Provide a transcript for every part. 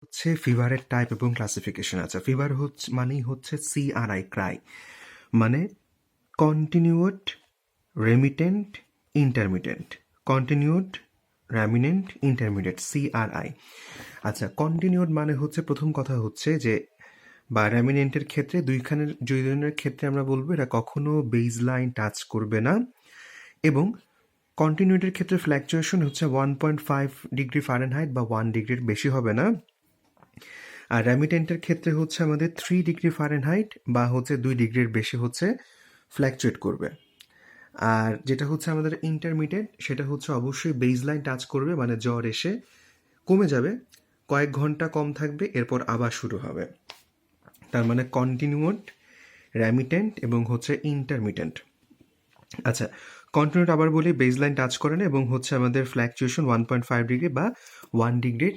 হচ্ছে ফিভারের টাইপ এবং ক্লাসিফিকেশন আছে। ফিভার হচ্ছে মানেই হচ্ছে CRI, ক্রাই, মানে continued, remittent, intermittent. Continued, remittent, intermediate, CRI। আচ্ছা, কন্টিনিউড মানে হচ্ছে প্রথম কথা হচ্ছে যে বা রেমিনেন্টের ক্ষেত্রে দুই ধরনের ক্ষেত্রে আমরা বলবো এরা কখনো বেজ লাইন টাচ করবে না, এবং কন্টিনিউটির ক্ষেত্রে ফ্ল্যাকচুয়েশন হচ্ছে 1.5 ডিগ্রি ফারেনহাইট বা 1 ডিগ্রির বেশি হবে না। আর রেমিটেন্টের ক্ষেত্রে হচ্ছে আমাদের 3 ডিগ্রি ফারেনহাইট বা হচ্ছে 2 ডিগ্রির বেশি হচ্ছে ফ্ল্যাকচুয়েট করবে। আর যেটা হচ্ছে আমাদের ইন্টারমিডিয়েট, সেটা হচ্ছে অবশ্যই বেজ লাইন টাচ করবে, মানে জ্বর এসে কমে যাবে, কয়েক ঘন্টা কম থাকবে, এরপর আবার শুরু হবে। তার মানে কন্টিনিউড, রেমিটেন্ট এবং হচ্ছে ইন্টারমিটেন্ট। আচ্ছা, কন্টিনিউড আবার বলি বেজ লাইন টাচ করে না এবং হচ্ছে আমাদের ফ্ল্যাকচুয়েশন 1.5 ডিগ্রি বা 1 ডিগ্রি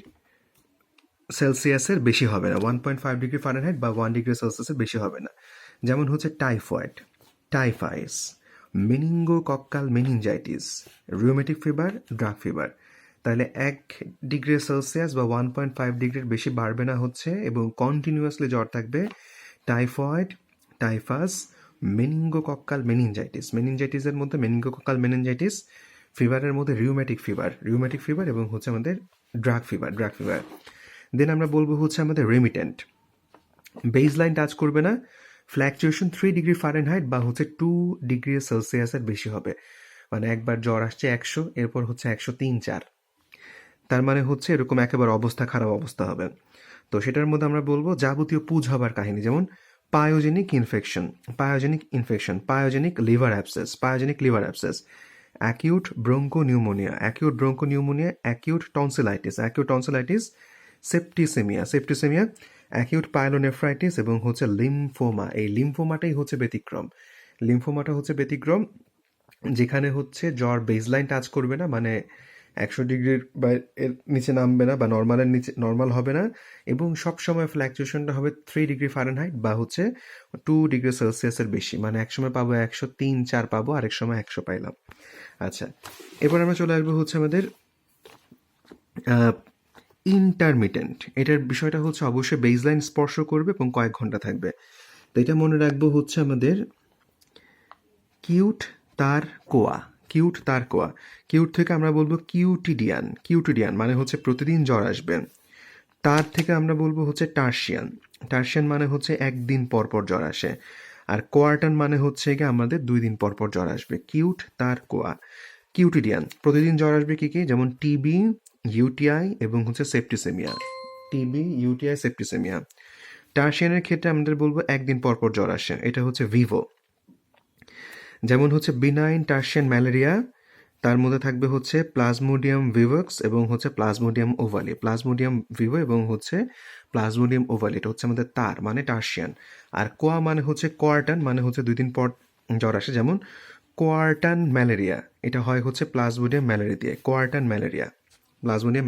সেলসিয়াসের বেশি হবে না, 1.5 ডিগ্রি ফারেনহাইট বা 1 ডিগ্রি সেলসিয়াসের বেশি হবে না। যেমন হচ্ছে typhoid, typhus, meningococcal meningitis, rheumatic fever, drug fever. তাহলে 1 ডিগ্রি সেলসিয়াস বা 1.5 ডিগ্রির বেশি বাড়বে না হচ্ছে, এবং কন্টিনিউয়াসলি জ্বর থাকবে টাইফয়েড, টাইফাস, মেনিঙ্গোকক্কাল মেনিনজাইটিস। মেনিনজাইটিসের মধ্যে মেনিঙ্গোকক্কাল মেনিনজাইটিস, ফিভারের মধ্যে রিউমেটিক ফিভার এবং হচ্ছে আমাদের ড্রাগ ফিভার। দেন আমরা বলবো হচ্ছে আমাদের রেমিটেন্ট, বেজ লাইন টাচ করবে না, ফ্ল্যাকচুয়েশন 3 ডিগ্রি ফারেনহাইট বা হচ্ছে 2 ডিগ্রি সেলসিয়াসের বেশি হবে। মানে একবার জ্বর আসছে 100, এরপর হচ্ছে 103-4, তার মানে হচ্ছে এরকম একেবারে অবস্থা খারাপ অবস্থা হবে। তো সেটার মধ্যে আমরা বলবো যাবতীয় পুজ হবার কাহিনী, যেমন pyogenic liver abscess, acute bronchopneumonia, acute tonsillitis, septicaemia, acute pyelonephritis এবং হচ্ছে লিম্ফোমা। এই লিম্ফোমাটাই হচ্ছে ব্যতিক্রম, যেখানে হচ্ছে জ্বর বেজলাইন টাচ করবে না, মানে 100 ডিগ্রির বা এর নিচে নামবে না বা নর্মাল হবে না, এবং সবসময় ফ্ল্যাকচুয়েশনটা হবে 3 ডিগ্রি ফারেনহাইট বা হচ্ছে 2 ডিগ্রি সেলসিয়াসের বেশি। মানে একসময় পাবো 103-4 পাবো, আরেক সময় 100 পাইলাম। আচ্ছা, এরপর আমরা চলে আসবো হচ্ছে আমাদের ইন্টারমিটেন্ট। এটার বিষয়টা হচ্ছে অবশ্যই বেজলাইন স্পর্শ করবে এবং কয়েক ঘন্টা থাকবে। তো এটা মনে রাখবো হচ্ছে আমাদের কিউট তার কোয়া। কিউট থেকে আমরা বলবো কিউটিডিয়ান মানে হচ্ছে প্রতিদিন জ্বর আসবে। তার থেকে আমরা বলবো হচ্ছে টার্সিয়ান মানে হচ্ছে একদিন পর পর জ্বর আসে। আর কোয়ার্টান মানে হচ্ছে গিয়ে আমাদের 2 দিন পর পর জ্বর আসবে। কিউটিডিয়ান প্রতিদিন জ্বর আসবে কি কি, যেমন টিবি, ইউটিআই এবং হচ্ছে সেপ্টিসেমিয়া। টার্সিয়ানের ক্ষেত্রে আমাদের বলবো একদিন পর পর জ্বর আসে, এটা হচ্ছে ভিভো। যেমন হচ্ছে বিনাইন টার্সিয়ান ম্যালেরিয়া, তার মধ্যে থাকবে হচ্ছে প্লাজমোডিয়াম ভিভক্স এবং হচ্ছে প্লাজমোডিয়াম ওভালি। এটা হচ্ছে আমাদের তার মানে টার্সিয়ান। আর কোয়া মানে হচ্ছে কোয়ার্টান, মানে হচ্ছে 2 দিন পর জ্বর আসে, যেমন কোয়ার্টান ম্যালেরিয়া, এটা হয় হচ্ছে প্লাজমোডিয়াম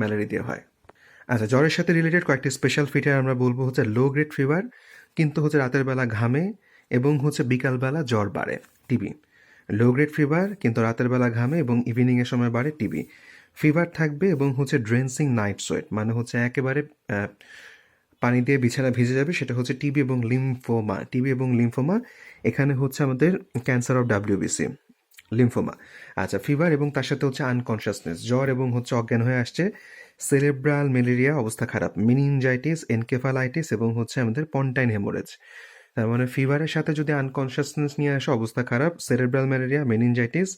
ম্যালেরিয়া দিয়ে হয়। আচ্ছা, জ্বরের সাথে রিলেটেড কয়েকটি স্পেশাল ফিচার আমরা বলবো হচ্ছে লো গ্রেড ফিভার, কিন্তু হচ্ছে রাতের বেলা ঘামে এবং হচ্ছে বিকালবেলা জ্বর বাড়ে, টিবি। লো গ্রেড ফিভার কিন্তু রাতের বেলা ঘামে এবং ইভিনিংয়ের সময় বাড়ে, টিবি। ফিভার থাকবে এবং হচ্ছে ড্রেন্সিং নাইট সোয়েট, মানে হচ্ছে একেবারে পানি দিয়ে বিছানা ভিজে যাবে, সেটা হচ্ছে টিবি এবং লিম্ফোমা। এখানে হচ্ছে আমাদের ক্যান্সার অফ ডাব্লিউবিসি, লিম্ফোমা। আচ্ছা, ফিভার এবং তার সাথে হচ্ছে আনকনশাসনেস, জ্বর এবং হচ্ছে অজ্ঞান হয়ে আসছে, সেরেব্রাল ম্যালেরিয়া, অবস্থা খারাপ, মেনিনজাইটিস, এনকেফালাইটিস এবং হচ্ছে আমাদের পন্টাইন হেমোরেজ। তার মানে ফিভারের সাথে যদি আনকনশাসনেস নিয়ে আসে, অবস্থা খারাপ, সেরেব্রাল ম্যালেরিয়া, মেনিনজাইটিস,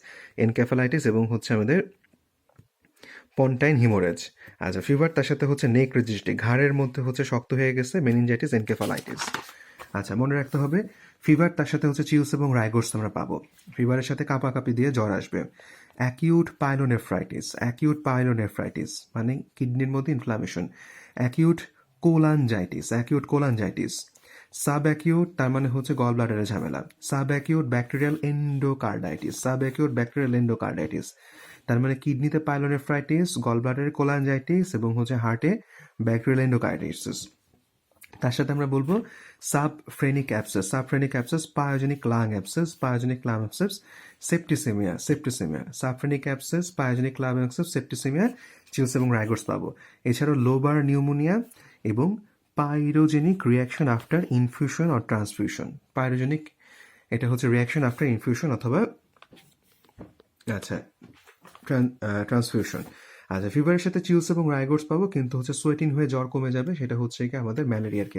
এনকেফালাইটিস এবং হচ্ছে আমাদের পন্টাইন হিমোরেজ। আচ্ছা, ফিভার তার সাথে হচ্ছে নেক রিজিডিটি, ঘাড়ের মধ্যে হচ্ছে শক্ত হয়ে গেছে, মেনিনজাইটিস, এনকেফালাইটিস। আচ্ছা, মনে রাখতে হবে ফিভার তার সাথে হচ্ছে চিলস এবং রাইগোর্স আমরা পাবো। ফিভারের সাথে কাঁপাকাঁপি দিয়ে জ্বর আসবে। অ্যাকিউট পাইলোনেফ্রাইটিস মানে কিডনির মধ্যে inflammation. Acute cholangitis. Sub acute তার মানে হচ্ছে গল ব্লাডারের ঝামেলা। সাব অ্যাকিউট ব্যাকটেরিয়াল এন্ডোকার্ডাইটিস, তার মানে কিডনিতে পাইলোনেফ্রাইটিস, গল ব্লাডারে কোলানজাইটিস এবং হচ্ছে হার্টে ব্যাকটেরিয়াল এন্ডোকার্ডাইটিস। তার সাথে আমরা বলবো subphrenic abscess, pyogenic lung abscess, septicaemia. Subphrenic abscess, pyogenic lung abscess, septicaemia, chills এবং রাইগোর্স পাবো। এছাড়াও লোবার নিউমোনিয়া, এবং pyrogenic reaction after infusion or transfusion. Pyrogenic এটা হচ্ছে রিয়াকশন আফটার ইনফিউশন অথবা আচ্ছা ট্রান্সফিউশন। আচ্ছা, ফিভারের সাথে চিলস এবং রাইগোর্স পাবো, কিন্তু হচ্ছে সোয়েটিং হয়ে জ্বর কমে যাবে, সেটা হচ্ছে কি আমাদের ম্যালেরিয়ার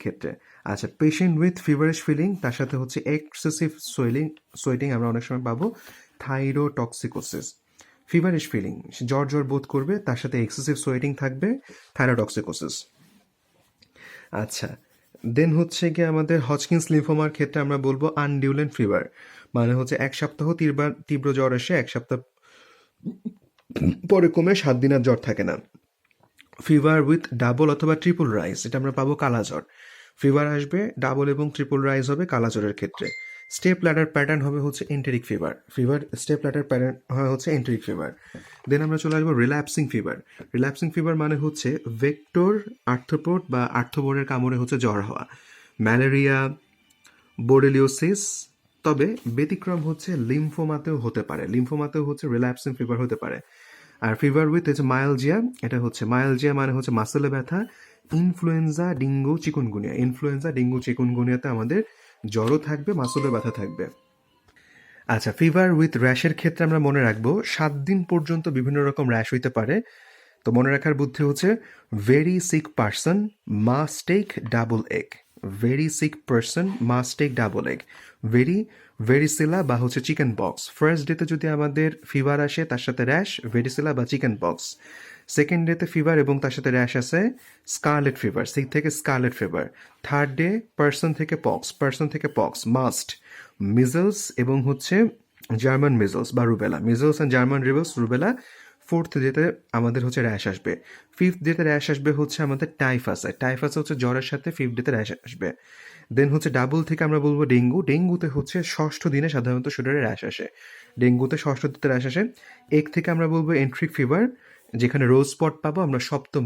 ক্ষেত্রে। আচ্ছা, পেশেন্ট উইথ ফিভারিশ ফিলিং, তার সাথে হচ্ছে এক্সেসিভ সোয়েটিং আমরা অনেক সময় পাবো থাইরোটক্সিকোসিস। ফিভারিশ ফিলিং, জ্বর বোধ করবে, তার সাথে এক্সেসিভ সোয়েটিং থাকবে, থাইরোটক্সিকোসিস। আচ্ছা, দেন হচ্ছে গিয়ে আমাদের হজকিন্স লিম্ফোমার ক্ষেত্রে আমরা বলবো আনডিউলেন্ট ফিভার, মানে হচ্ছে 1 সপ্তাহ তীব্র জ্বর এসে 1 সপ্তাহ পরে কমে 7 দিন আর জ্বর থাকে না। ফিভার উইথ ডাবল অথবা ট্রিপল রাইজ, এটা আমরা পাবো কালাজ্বর। ফিভার আসবে, ডাবল এবং ট্রিপল রাইজ হবে কালাজ্বরের ক্ষেত্রে। স্টেপ ল্যাডার প্যাটার্ন হবে হচ্ছে enteric fever. Step ladder pattern হয় হচ্ছে এন্টেরিক ফিভার। দেন আমরা চলে আসবো রিল্যাপসিং ফিভার। রিল্যাপসিং ফিভার মানে হচ্ছে ভেক্টর আর্থ্রোপোড বা আর্থ্রোবোরের কামড়ে হচ্ছে জ্বর হওয়া। ম্যালেরিয়া, বোর্ডেলিওসিস, তবে ব্যতিক্রম হচ্ছে লিম্ফোমাতেও হচ্ছে রিল্যাপসিং ফিভার হতে পারে। আর ফিভার উইথ হচ্ছে মায়ালজিয়া, এটা হচ্ছে মায়ালজিয়া মানে হচ্ছে মাসেলে ব্যথা। ইনফ্লুয়েঞ্জা, ডেঙ্গু, চিকুনগুনিয়াতে আমাদের জ্বরও থাকবে, মাসেলে ব্যথা থাকবে। আচ্ছা, ফিভার উইথ র্যাশের ক্ষেত্রে আমরা মনে রাখবো 7 দিন পর্যন্ত বিভিন্ন রকম র্যাশ হইতে পারে। তো মনে রাখার বুদ্ধি হচ্ছে very sick person must take double egg. Varicella বা হচ্ছে চিকেন পক্স। ফার্স্ট ডেতে যদি আমাদের ফিভার আসে, তার সাথে র্যাশ, ভেরিসিলা বা চিকেন পক্স। সেকেন্ড ডেতে ফিভার এবং তার সাথে র্যাশ আছে, স্কারলেট ফিভার, সিক থেকে scarlet fever. Third day person থেকে পক্স মাস্ট। মিজলস এবং হচ্ছে জার্মান মিজলস বা rubella, measles and German rubella. Fourth ডেতে আমাদের হচ্ছে র্যাশ আসবে। ফিফথ ডেতে র্যাশ আসবে হচ্ছে আমাদের টাইফাস হচ্ছে জ্বরের সাথে ফিফথ ডেতে র্যাশ আসবে। দেন হচ্ছে ডাবল থেকে আমরা বলবো ডেঙ্গুতে হচ্ছে 6ষ্ঠ দিনে সাধারণত শরীরে র্যাশ আসে। এক থেকে আমরা বলবো এন্ট্রিক ফিভার, যেখানে রোজ স্পট পাবো আমরা 7ম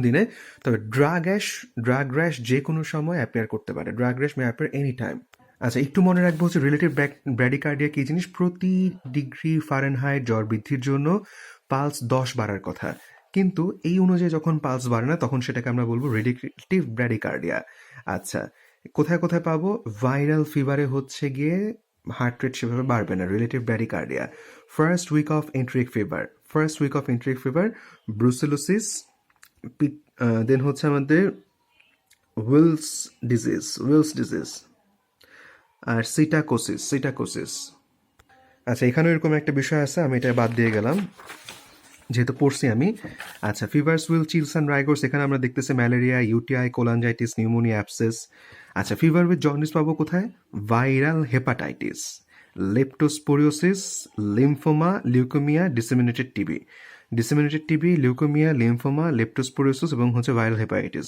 দিনে। তবে ড্রাগ র্যাশ যে কোনো সময় অ্যাপিয়ার করতে পারে। ড্রাগ র্যাশ মে অ্যাপিয়ার এনি টাইম। আচ্ছা, একটু মনে রাখবো হচ্ছে রিলেটিভ ব্র্যাডিকার্ডিয়া কি জিনিস। প্রতি ডিগ্রি ফারেনহাইট জ্বর বৃদ্ধির জন্য পালস 10 বাড়ার কথা, কিন্তু এই অনুযায়ী যখন পালস বাড়ে না, তখন সেটাকে আমরা বলবো রিলেটিভ ব্র্যাডিকার্ডিয়া। আচ্ছা, কোথায় পাবো? ভাইরাল ফিভারে হচ্ছে গিয়ে হার্ট রেট সেভাবে বাড়বে না, relative bradycardia. First week of enteric fever, brucellosis, then হচ্ছে আমাদের উইলস ডিজিজ আর সিটাকোসিস। আচ্ছা, এখানেও এরকম একটা বিষয় আছে, আমি এটা বাদ দিয়ে গেলাম যেহেতু পড়ছি আমি। আচ্ছা, fevers will chills and rigors, এখানে আমরা দেখতেছি malaria, UTI, cholangitis, pneumonia, abscess. আচ্ছা, ফিভার উইথ জন্ডিস পাবো কোথায়? Viral hepatitis, leptospirosis, lymphoma, leukaemia, disseminated TB, leukaemia, lymphoma, leptospirosis এবং হচ্ছে ভাইরাল হেপাটাইটিস।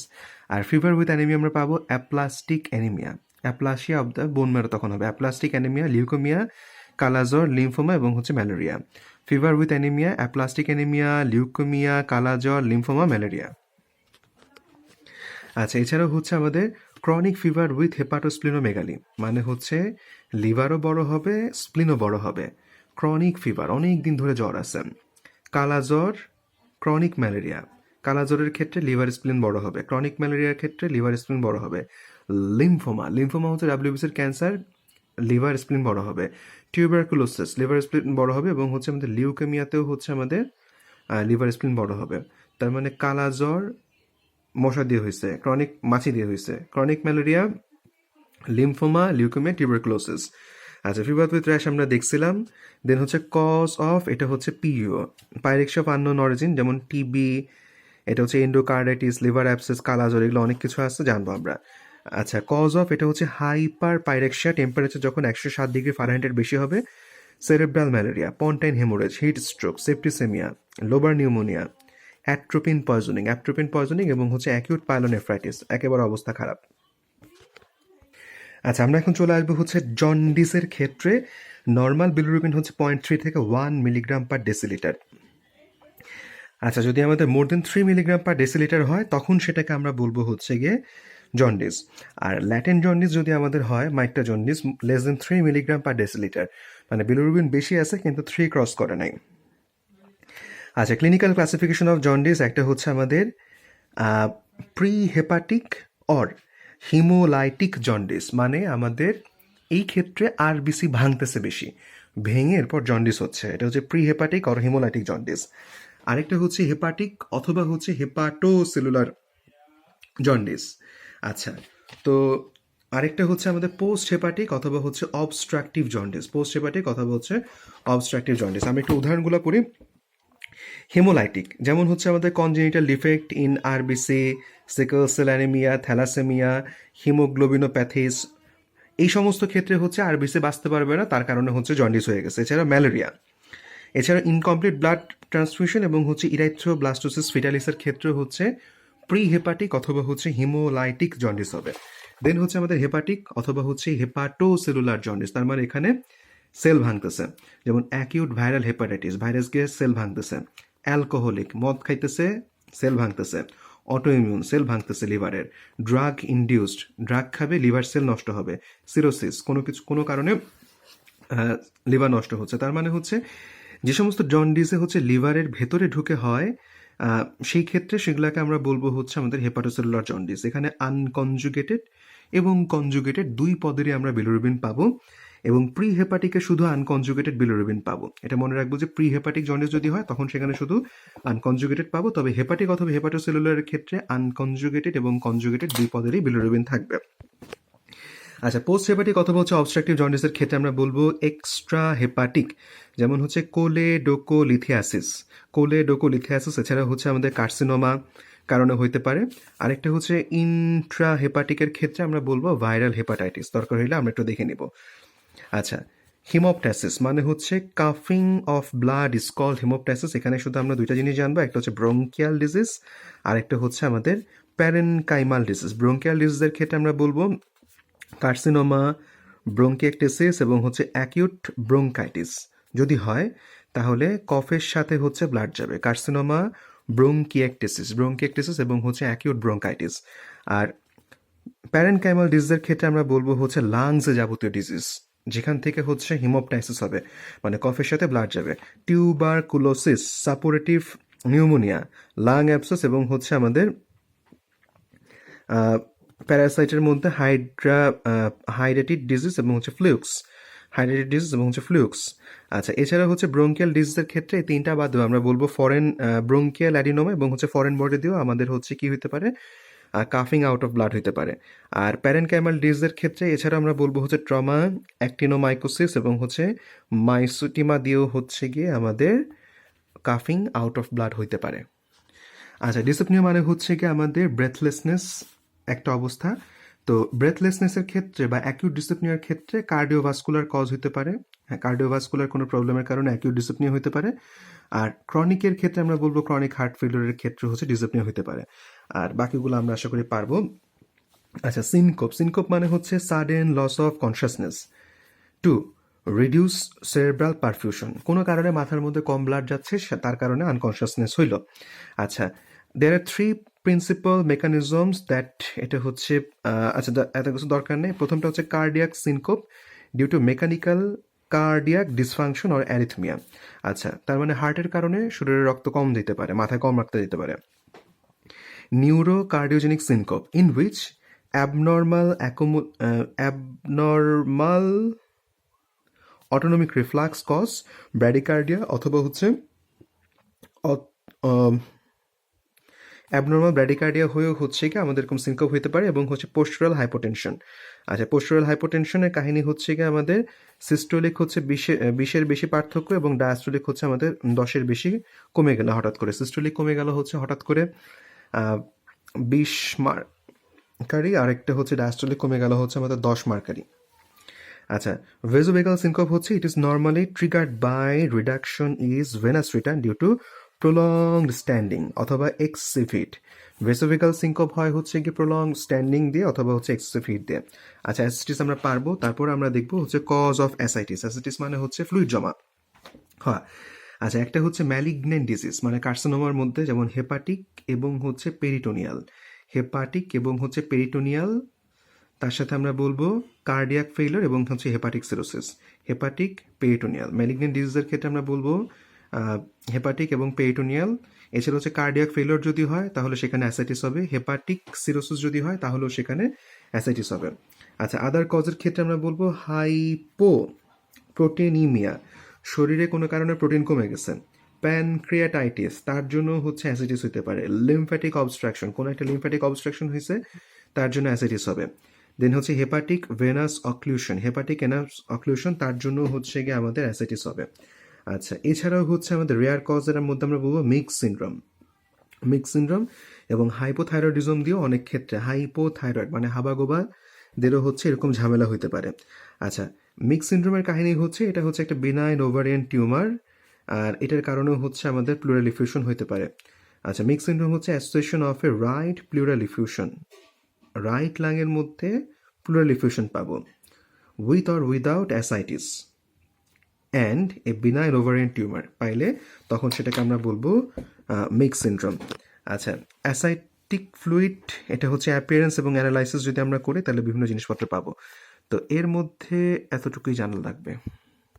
আর ফিভার উইথ অ্যানিমিয়া আমরা পাবো aplastic anaemia, aplasia of the bone marrow তখন হবে, অ্যাপ্লাস্টিক অ্যানিমিয়া, লিউকেমিয়া, কালাজ্বর, লিম্ফোমা এবং হচ্ছে malaria. Fever with anaemia, aplastic anaemia, leukaemia, কালাজ্বর, লিম্ফোমা, ম্যালেরিয়া। আচ্ছা, এছাড়াও হচ্ছে আমাদের ক্রনিক ফিভার উইথ হেপাটোস্প্লিনোমেগালি, মানে হচ্ছে লিভারও বড় হবে, স্প্লিনও বড় হবে। ক্রনিক ফিভার, অনেক দিন ধরে জ্বর আছে। কালাজ্বর, ক্রনিক ম্যালেরিয়া। কালাজ্বরের ক্ষেত্রে লিভার স্প্লিন বড় হবে, ক্রনিক ম্যালেরিয়ার ক্ষেত্রে লিভার স্প্লিন বড় হবে। লিম্ফোমা হচ্ছে ডাব্লিউবিসির ক্যান্সার, লিভার স্প্লিন বড় হবে। টিউবারকুলোসিস, লিভার স্প্লিন বড় হবে এবং হচ্ছে আমাদের লিউকেমিয়াতেও হচ্ছে আমাদের লিভার স্প্লিন বড় হবে। তার মানে কালাজ্বর মশা দিয়ে হয়েছে, ক্রনিক মাছি দিয়ে হয়েছে। Chronic malaria, lymphoma, leukaemia, tuberculosis. আচ্ছা, ফিভার উইথ র্যাশ আমরা দেখছিলাম। দেন হচ্ছে কজ অফ, এটা হচ্ছে PU, pyrexia of unknown origin, যেমন টিবি, এটা হচ্ছে এন্ডোকার্ডাইটিস, লিভার অ্যাবসেস, কালাজ্বর, এগুলো অনেক কিছু আছে, জানবো আমরা। আচ্ছা, কজ অফ, এটা হচ্ছে হাইপার পাইরেক্সিয়া, টেম্পারেচার যখন 107 ডিগ্রি ফারেনহাইটের বেশি হবে। Cerebral malaria, pontine haemorrhage, heat stroke, septicaemia, lobar pneumonia, atropine poisoning এবং হচ্ছে অ্যাকিউট পাইলোনেফ্রাইটিস, একেবারে অবস্থা খারাপ। আচ্ছা, আমরা এখন চলে আসবো হচ্ছে জন্ডিসের ক্ষেত্রে। নর্মাল বিলিরুবিন হচ্ছে 0.3 থেকে 1 মিলিগ্রাম পার ডেসিলিটার। আচ্ছা, যদি আমাদের মোর দেন 3 মিলিগ্রাম পার ডেসিলিটার হয়, তখন সেটাকে আমরা বলবো হচ্ছে গিয়ে জন্ডিস। আর ল্যাটেন্ট জন্ডিস যদি আমাদের হয়, মাইক্টা jaundice, less than 3 milligram per decilitre, মানে বিলিরুবিন বেশি আছে কিন্তু 3 ক্রস করে নাই। আচ্ছা, ক্লিনিক্যাল ক্লাসিফিকেশন অফ জন্ডিস একটা হচ্ছে আমাদের pre hepatic or haemolytic jaundice, মানে আমাদের এই ক্ষেত্রে আরবিসি ভাঙতেছে বেশি, ভেঙে এরপর জন্ডিস হচ্ছে, এটা হচ্ছে pre hepatic or haemolytic jaundice. আরেকটা হচ্ছে হেপাটিক অথবা হচ্ছে হেপাটোসেলুলার জন্ডিস। আচ্ছা, তো আরেকটা হচ্ছে আমাদের পোস্ট হেপাটিক অথবা হচ্ছে অবস্ট্রাকটিভ জন্ডিস, পোস্ট হেপাটিক অথবা হচ্ছে অবস্ট্রাকটিভ জন্ডিস। আমি একটু উদাহরণগুলো করি। হেমোলাইটিক যেমন হচ্ছে আমাদের congenital defect in RBC, sickle cell anaemia, thalassaemia, haemoglobinopathies, এই সমস্ত ক্ষেত্রে হচ্ছে আরবিসি বাঁচতে পারবে না, তার কারণে হচ্ছে জন্ডিস হয়ে গেছে। এছাড়া ম্যালেরিয়া, এছাড়া ইনকমপ্লিট ব্লাড ট্রান্সফিউশন এবং হচ্ছে ইরাইথ্রোব্লাস্টোসিস ফিটালিসের ক্ষেত্রে হচ্ছে প্রি হেপাটিক অথবা হচ্ছে হিমোলাইটিক জন্ডিস হবে। দেন হচ্ছে আমাদের হেপাটিক অথবা হচ্ছে হেপাটোসেলুলার জন্ডিস, তার মানে এখানে সেল ভাঙতেছে, যেমন অ্যাকিউট ভাইরাল হেপাটাইটিস, ভাইরাস গিয়ে সেল ভাঙতেছে। অ্যালকোহলিক, মদ খাইতেছে, সেল ভাঙতেছে। অটো ইমিউন, সেল ভাঙতেছে লিভারের। ড্রাগ ইনডিউসড, ড্রাগ খাবে লিভার সেল নষ্ট হবে। সিরোসিস, কোনো কারণে লিভার নষ্ট হচ্ছে। তার মানে হচ্ছে যে সমস্ত জন্ডিসে হচ্ছে লিভারের ভেতরে ঢুকে হয়, সেই ক্ষেত্রে সেগুলোকে আমরা বলবো হচ্ছে আমাদের হেপাটোসেলুলার জন্ডিস। এখানে আনকনজুগেটেড এবং কনজুগেটেড দুই পদেরই আমরা বিলিরুবিন পাবো, এবং প্রি হেপাটিকে শুধু আনকনজুগেটেড বিলিরুবিন পাবো। এটা মনে রাখবো যে প্রি হেপাটিক জন্ডিস যদি হয় তখন সেখানে শুধু আনকনজুগেটেড পাবো, তবে হেপাটিক অথবা হেপাটোসেলুলারের ক্ষেত্রে আনকনজুগেটেড এবং কনজুগেটেড দুই পদেরই বিলিরুবিন থাকবে। আচ্ছা, পোস্ট হেপাটিক অথবা হচ্ছে অবস্ট্রাকটিভ জন্ডিসের ক্ষেত্রে আমরা বলবো এক্সট্রা হেপাটিক, যেমন হচ্ছে কোলেডোকোলিথিয়াসিস, কোলেডোকোলিথিয়াসিস। এছাড়া হচ্ছে আমাদের কার্সিনোমা কারণে হইতে পারে। আরেকটা হচ্ছে ইন্ট্রা হেপাটিকের ক্ষেত্রে আমরা বলবো ভাইরাল হেপাটাইটিস, দরকার হইলে আমরা একটু দেখে নিব। আচ্ছা, হিমোপটাসিস মানে হচ্ছে কাফিং অফ ব্লাড ইজ কল্ড হিমোপটাসিস। এখানে শুধু আমরা দুইটা জিনিস জানবো, একটা হচ্ছে ব্রঙ্কিয়াল ডিজিজ, আর একটা হচ্ছে আমাদের প্যারেনকাইমাল ডিজিজ। ব্রঙ্কিয়াল ডিজিজের ক্ষেত্রে আমরা বলবো কার্সিনোমা, ব্রঙ্কিয়েকটেসিস এবং হচ্ছে অ্যাকিউট ব্রঙ্কাইটিস যদি হয় তাহলে কফের সাথে হচ্ছে ব্লাড যাবে। কার্সিনোমা, ব্রঙ্কিয়েকটেসিস এবং হচ্ছে অ্যাকিউট ব্রঙ্কাইটিস। আর প্যারেনকাইমাল ডিজিজের ক্ষেত্রে আমরা বলবো হচ্ছে লাংসে যাবতীয় ডিজিজ, যেখান থেকে হচ্ছে হিমোপটাইসিস হবে, মানে কফের সাথে ব্লাড যাবে। Tuberculosis, suppurative pneumonia, lung abscess এবং হচ্ছে আমাদের প্যারাসাইটের মধ্যে হাইড্রেটিড ডিজিজ এবং হচ্ছে ফ্লুক্স। আচ্ছা, এছাড়া হচ্ছে ব্রঙ্কিয়াল ডিজিজের ক্ষেত্রে এই তিনটা বাদ দেওয়া আমরা বলবো ফরেন ব্রঙ্কিয়াল অ্যাডিনোমা এবং হচ্ছে ফরেন বডি দিয়েও আমাদের হচ্ছে কি হতে পারে, কাফিং আউট অফ ব্লাড হতে পারে। আর প্যারেনকাইমাল ডিজিজের ক্ষেত্রে এছাড়া আমরা বলবো হচ্ছে ট্রমা, অ্যাক্টিনোমাইকোসিস এবং হচ্ছে মাইসোটিমা দিয়েও হচ্ছে গিয়ে আমাদের কাফিং আউট অফ ব্লাড হইতে পারে। আচ্ছা, ডিসঅ্যাপনিয়া মানে হচ্ছে কি আমাদের ব্রেথলেসনেস একটা অবস্থা। তো ব্রেথলেসনেসের ক্ষেত্রে বা অ্যাকিউট ডিসঅ্যাপনিয়ার ক্ষেত্রে কার্ডিওভাস্কুলার কজ হতে পারে। হ্যাঁ, কার্ডিওভাস্কুলার কোনো প্রবলেমের কারণে অ্যাকিউট ডিসঅ্যাপনিয়া হতে পারে। আর ক্রনিকের ক্ষেত্রে আমরা বলবো ক্রনিক হার্ট ফেলিওরের ক্ষেত্রে হচ্ছে ডিসঅ্যাপনিয়া হতে পারে। আর বাকিগুলো আমরা আশা করি পারবো। আচ্ছা, সিনকোপ মানে হচ্ছে sudden loss of consciousness. To, reduce cerebral perfusion, কোনো কারণে মাথার মধ্যে কম ব্লাড যাচ্ছে, তার কারণে আনকনসাসনেস হইল। আচ্ছা, there are three principal mechanisms that, এটা হচ্ছে আচ্ছা এত কিছু দরকার নেই। প্রথমটা হচ্ছে cardiac syncope due to mechanical cardiac dysfunction or arrhythmia. আচ্ছা, তার মানে হার্টের কারণে শরীরে রক্ত কম দিতে পারে, মাথায় কম রাখতে দিতে পারে। Neuro cardiogenic syncope in which abnormal autonomic reflux cause bradycardia অথবা হচ্ছে অ্যাবনর্মাল ব্র্যাডিকার্ডিয়া হয়েও হচ্ছে কি আমাদের এরকম সিনকোপ হতে পারে। এবং হচ্ছে পোস্টুরাল হাইপোটেনশন। আচ্ছা, পোস্টুরাল হাইপোটেনশনের কাহিনী হচ্ছে কি আমাদের সিস্টোলিক হচ্ছে 20-এর বেশি পার্থক্য এবং ডায়াস্টোলিক হচ্ছে আমাদের 10-এর বেশি কমে গেল হঠাৎ করে। সিস্টোলিক কমে গেল হচ্ছে হঠাৎ করে 20 মার্কারি, আরেকটা হচ্ছে ডায়াস্টোলিক কমে গেল হচ্ছে আমাদের 10 মার্কারি। আচ্ছা, ভেসোভেগাল সিনকোপ হচ্ছে it is normally triggered by reduction is venous return due to prolonged standing অথবা এক্সেসিভ হিট। ভেসোভেগাল সিনকোপ হয় হচ্ছে কি প্রলং স্ট্যান্ডিং দিয়ে অথবা হচ্ছে এক্সেসিভ হিট দিয়ে। আচ্ছা, অ্যাসিটিস আমরা পারবো। তারপর আমরা দেখবো হচ্ছে কজ অফ অ্যাসাইটিস মানে হচ্ছে ফ্লুইড জমা। হ্যাঁ, আচ্ছা, একটা হচ্ছে ম্যালিগনেন্ট ডিজিজ মানে কার্সিনোমার মধ্যে যেমন হেপাটিক এবং হচ্ছে পেরিটোনিয়াল, তার সাথে আমরা বলবো কার্ডিয়াক ফেইলার এবং হচ্ছে hepatic cirrhosis. Hepatic peritoneal malignant ডিজিজের ক্ষেত্রে আমরা বলবো হেপাটিক এবং পেরিটোনিয়াল। এছাড়া হচ্ছে কার্ডিয়াক ফেলিওর যদি হয় তাহলে সেখানে অ্যাসাইটিস হবে, হেপাটিক সিরোসিস যদি হয় তাহলেও সেখানে অ্যাসাইটিস হবে। আচ্ছা, আদার কজের ক্ষেত্রে আমরা বলবো হাইপো প্রোটিনিমিয়া, শরীরে কোনো কারণে প্রোটিন কমে গেছে। প্যানক্রিয়াটাইটিস, তার জন্য হচ্ছে অ্যাসিডিস হতে পারে। লিম্ফ্যাটিক অবস্ট্রাকশন, কোনো একটা লিম্ফ্যাটিক অবস্ট্রাকশন হয়েছে, তার জন্য অ্যাসিডিস হবে। দেন হচ্ছে hepatic venous occlusion, hepatic venous occlusion, তার জন্য হচ্ছে গিয়ে আমাদের অ্যাসিডিস হবে। আচ্ছা, এছাড়াও হচ্ছে আমাদের রেয়ার কজের মধ্যে আমরা বলবো মিক্স সিনড্রোম। মিক্স সিনড্রোম এবং হাইপোথাইরয়েডিজম দিয়েও অনেক ক্ষেত্রে হাইপোথাইরয়েড মানে হাবাগোবা দেরও হচ্ছে এরকম ঝামেলা হতে পারে। আচ্ছা, মিক্স সিনড্রোমের কাহিনী হচ্ছে এটা হচ্ছে একটা বিনাইন ওভারিয়ান টিউমার, আর এটার কারণেও হচ্ছে আমাদের প্লুরাল ইফিউশন হতে পারে। আচ্ছা, মিক্স সিনড্রোম হচ্ছে association of a right pleural effusion, right লাংয়ের মধ্যে প্লুরাল ইফিউশন পাবো, with or without ascites and a benign ovarian tumour পাইলে তখন সেটাকে আমরা বলবো মিক্স সিনড্রোম। আচ্ছা, অ্যাসাইটিক ফ্লুইড, এটা হচ্ছে অ্যাপিয়ারেন্স এবং অ্যানালাইসিস যদি আমরা করি তাহলে বিভিন্ন জিনিসপত্র পাবো। তো এর মধ্যে এতটুকুই জানা লাগবে।